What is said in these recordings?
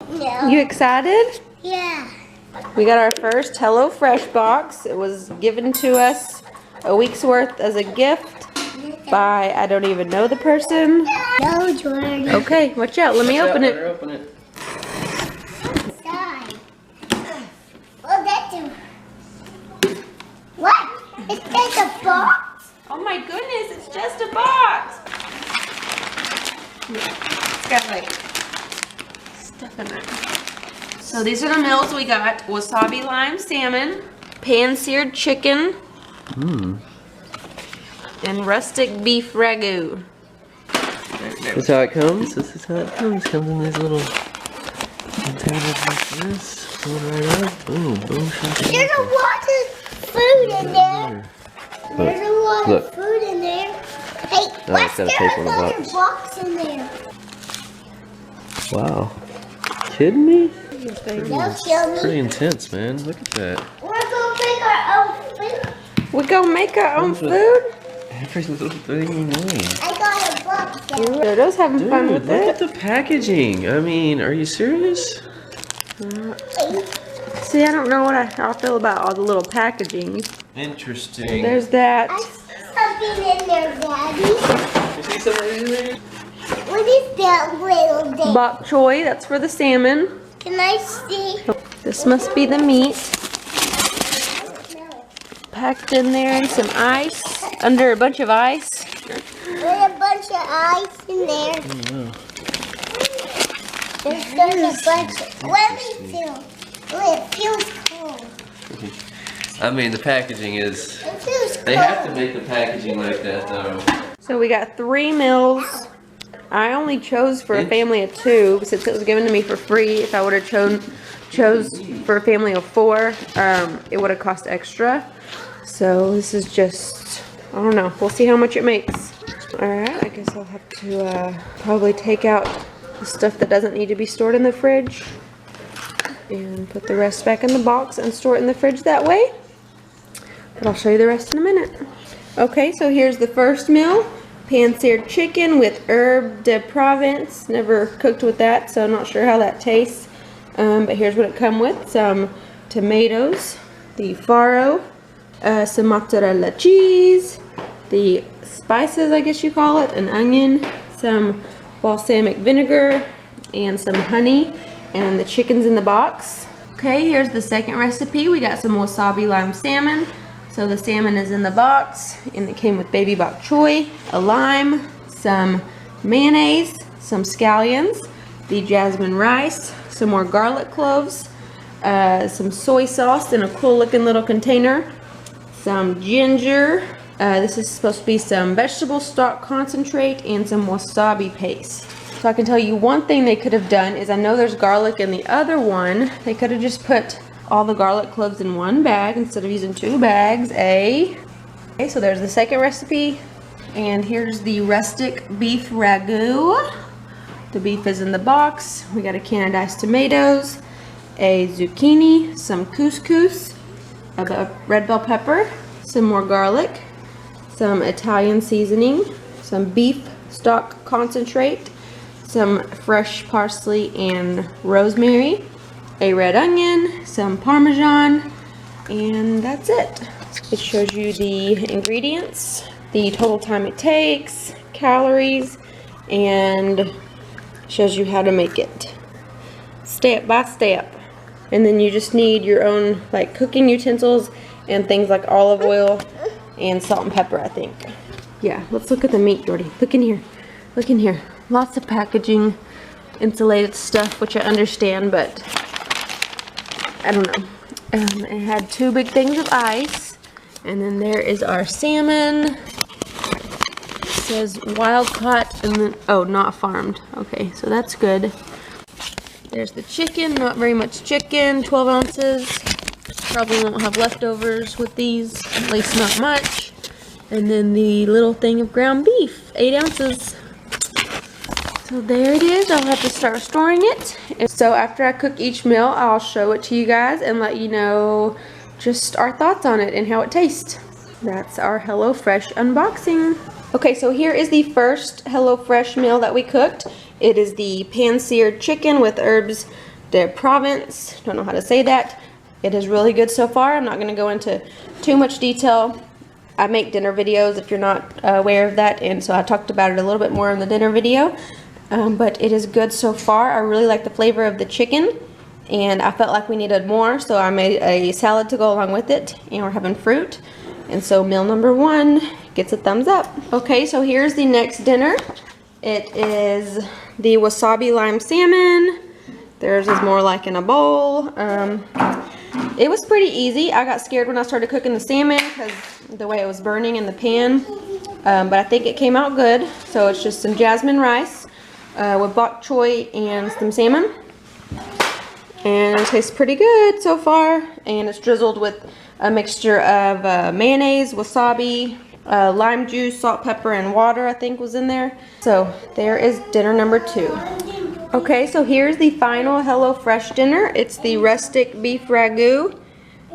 No. You excited? Yeah. We got our first HelloFresh box. It was given to us a week's worth as a gift by, I don't even know the person. No, Jordan. Okay, watch out. Let me open it. Open it. Inside. Well, that's a... What? It's just a box? Oh my goodness, it's just a box. It's got like stuff in it. So these are the meals we got. Wasabi lime salmon, pan-seared chicken, and rustic beef ragu. This is how it comes. This is how it comes. Comes in these little containers like this. Pull it right up. Boom, boom, shaka. There's a lot of food in there. There's a lot Look. of food in there. Hey, Oh, what's it's got a there paper another box. box in there? Wow. Kidding me? Don't kill me. Pretty intense, man. Look at that. We're gonna make our own food. We gonna make our own Comes with- food? Every little thing you need. I got a box there. Dodo's having fun Dude, with look it. at the packaging. I mean, are you serious? See, I don't know what how I feel about all the little packaging. Interesting. There's that. I see something in there, Daddy. You see something in there? What is that little thing? Bok choy, that's for the salmon. Can I see? This must be the meat. No. Packed in there and some ice. Under a bunch of ice. There's a bunch of ice in there. There's a bunch of... Let me feel. Oh, it feels cold. I mean, the packaging is... It feels cold. They have to make the packaging like that, though. So we got 3 meals. I only chose for a family of 2 since it was given to me for free. If I would have chose for a family of 4, it would have cost extra. So this is just, I don't know. We'll see how much it makes. Alright, I guess I'll have to probably take out the stuff that doesn't need to be stored in the fridge and put the rest back in the box and store it in the fridge that way. But I'll show you the rest in a minute. Okay, so here's the first meal. Pan-seared chicken with herb de Provence. Never cooked with that, so I'm not sure how that tastes. But here's what it comes with. Some tomatoes, the farro, some mozzarella cheese, the spices, I guess you call it, an onion, some balsamic vinegar, and some honey. And the chicken's in the box. Okay, here's the second recipe. We got some wasabi lime salmon. So the salmon is in the box, and it came with baby bok choy, a lime, some mayonnaise, some scallions, the jasmine rice, some more garlic cloves, some soy sauce in a cool looking little container, some ginger. This is supposed to be some vegetable stock concentrate and some wasabi paste. So I can tell you one thing they could have done is, I know there's garlic in the other one. They could have just put all the garlic cloves in one bag instead of using 2 bags. Okay, so there's the second recipe. And here's the rustic beef ragu. The beef is in the box. We got a can of diced tomatoes, a zucchini, some couscous, a red bell pepper, some more garlic, some Italian seasoning, some beef stock concentrate, some fresh parsley and rosemary, a red onion, some Parmesan, and that's it. It shows you the ingredients, the total time it takes, calories, and shows you how to make it step by step. And then you just need your own like cooking utensils and things like olive oil and salt and pepper, I think. Yeah, let's look at the meat, Jordy. Look in here. Look in here. Lots of packaging, insulated stuff, which I understand, but I don't know. It had 2 big things of ice, and then there is our salmon. It says wild caught, and then, oh, not farmed. Okay, so that's good. There's the chicken, not very much chicken, 12 ounces. Probably won't have leftovers with these, at least not much. And then the little thing of ground beef, 8 ounces. So there it is. I'll have to start storing it. And so after I cook each meal, I'll show it to you guys and let you know just our thoughts on it and how it tastes. That's our HelloFresh unboxing. Okay, so here is the first HelloFresh meal that we cooked. It is the pan-seared chicken with herbs de Provence. Don't know how to say that. It is really good so far. I'm not going to go into too much detail. I make dinner videos if you're not aware of that, and so I talked about it a little bit more in the dinner video. But it is good so far. I really like the flavor of the chicken, and I felt like we needed more, so I made a salad to go along with it, and we're having fruit. And so meal number 1 gets a thumbs up. Okay, so here's the next dinner. It is the wasabi lime salmon. Theirs is more like in a bowl. It was pretty easy. I got scared when I started cooking the salmon because the way it was burning in the pan. But I think it came out good. So it's just some jasmine rice with bok choy and some salmon. And it tastes pretty good so far. And it's drizzled with a mixture of mayonnaise, wasabi, lime juice, salt, pepper, and water I think was in there. So there is dinner number 2. Okay, so here's the final HelloFresh dinner. It's the rustic beef ragu,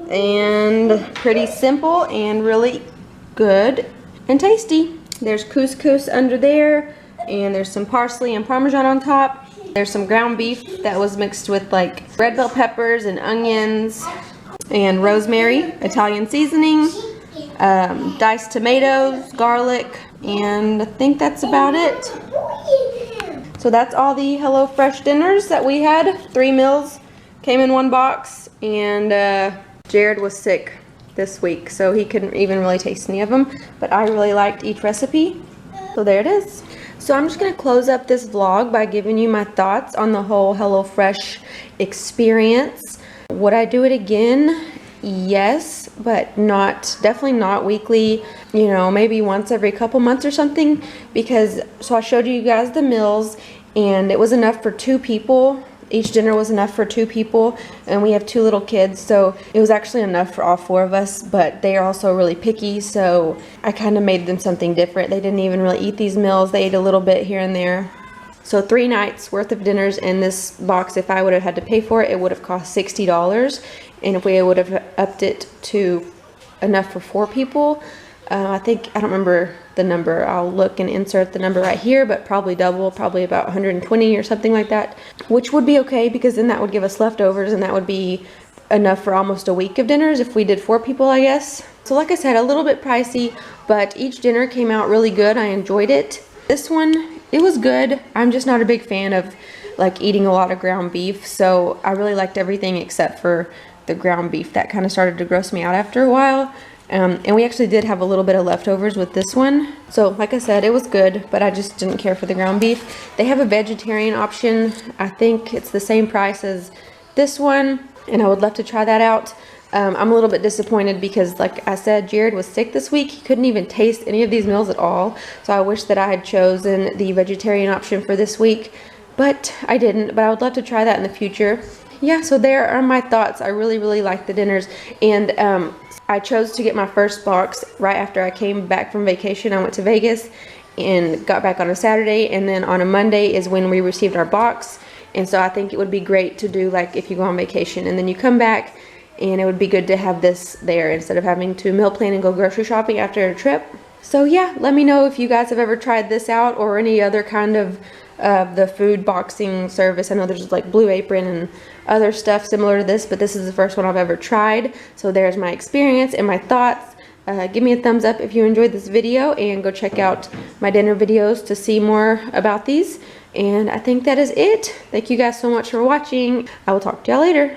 and pretty simple and really good and tasty. There's couscous under there, and there's some parsley and parmesan on top. There's some ground beef that was mixed with like red bell peppers and onions and rosemary, Italian seasoning, diced tomatoes, garlic, and I think that's about it. So that's all the HelloFresh dinners that we had. 3 meals came in 1 box, and Jared was sick this week, so he couldn't even really taste any of them, but I really liked each recipe. So there it is. So I'm just going to close up this vlog by giving you my thoughts on the whole HelloFresh experience. Would I do it again? Yes, but definitely not weekly, you know, maybe once every couple months or something, because so I showed you guys the meals, and it was enough for 2 people. Each dinner was enough for 2 people, and we have 2 little kids, so it was actually enough for all 4 of us. But they are also really picky, so I kind of made them something different. They didn't even really eat these meals. They ate a little bit here and there. So 3 nights worth of dinners in this box. If I would have had to pay for it, it would have cost $60. And if we would have upped it to enough for 4 people, I don't remember the number. I'll look and insert the number right here, but probably double, probably about 120 or something like that, which would be okay, because then that would give us leftovers, and that would be enough for almost a week of dinners if we did 4 people, I guess. So like I said, a little bit pricey, but each dinner came out really good. I enjoyed it. This one, it was good. I'm just not a big fan of like eating a lot of ground beef, so I really liked everything except for the ground beef. That kind of started to gross me out after a while. And we actually did have a little bit of leftovers with this one. So like I said, it was good, but I just didn't care for the ground beef. They have a vegetarian option. I think it's the same price as this one, and I would love to try that out. I'm a little bit disappointed because, like I said, Jared was sick this week. He couldn't even taste any of these meals at all. So I wish that I had chosen the vegetarian option for this week, but I didn't. But I would love to try that in the future. Yeah, so there are my thoughts. I really, really like the dinners. And I chose to get my first box right after I came back from vacation. I went to Vegas and got back on a Saturday, and then on a Monday is when we received our box. And so I think it would be great to do, like, if you go on vacation and then you come back, and it would be good to have this there instead of having to meal plan and go grocery shopping after a trip. So yeah, let me know if you guys have ever tried this out or any other kind of the food boxing service. I know there's like Blue Apron and other stuff similar to this, but this is the first one I've ever tried. So there's my experience and my thoughts. Give me a thumbs up if you enjoyed this video, and go check out my dinner videos to see more about these. And I think that is it. Thank you guys so much for watching. I will talk to y'all later.